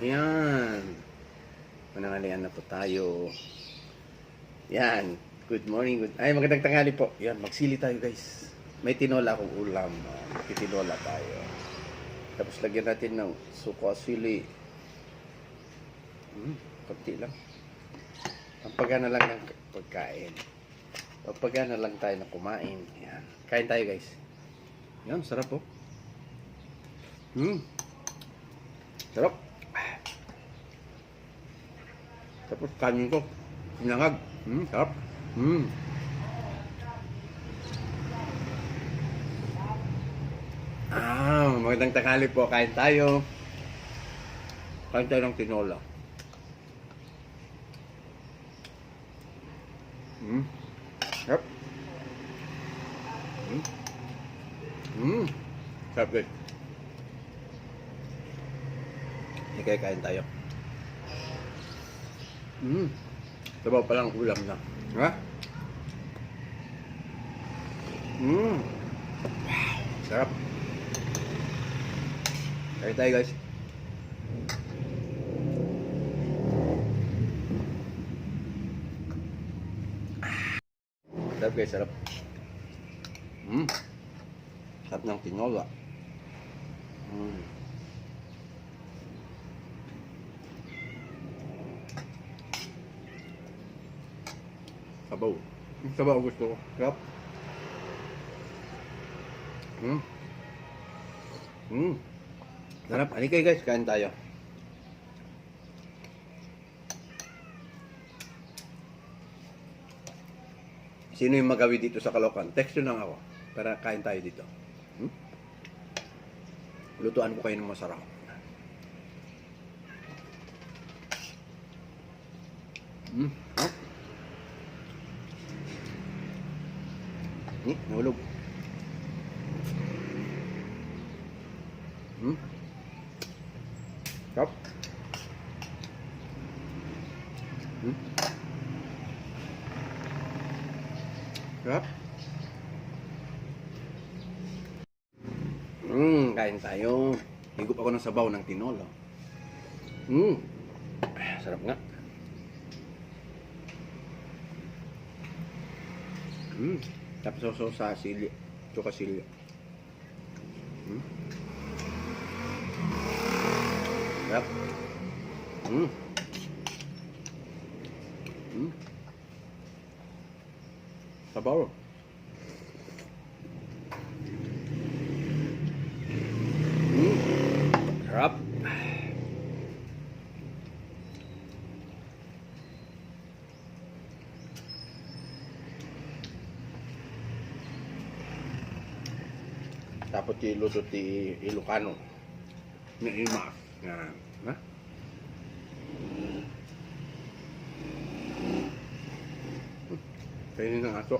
Yan. Manangalian na po tayo. Yan. Good morning. Ay, magandang tanghali po. Yan, magsili tayo guys. May tinola akong ulam. Tinola tayo. Tapos lagyan natin ng suko sili. Konti lang. Pampagana lang ng pagkain. Pampagana lang tayo na kumain. Yan. Kain tayo guys. Yan, sarap po. Sarap. Tapos kanin ko. Sinangag. Sarap. Magandang tanghali po. Kain tayo. Kain tayo ng tinola. Sarap. Sarap guys. Sige, kain tayo. Sabaw pa lang ulam na. Ha? Wow. Sarap. Kain tayo guys. Sarap guys, sarap. Sarap ng tinola. Sabaw. Sabaw gusto ko. Sarap. Sarap. Halika guys, kain tayo. Sino yung magawi dito sa Caloocan? Text nyo lang ako para kain tayo dito. Lutuan ko kayo ng masarap. Nahulog. Sarap. Sarap. Kain tayo. Higop ako ng sabaw ng tinola. Sarap nga. Tapos sausaw sa sili. Tsuka sili. Sarap. Sabaw. Sarap. Tapos ilusot ti Ilocano. Nga imas. Nga. Ha? Kainin ng aso.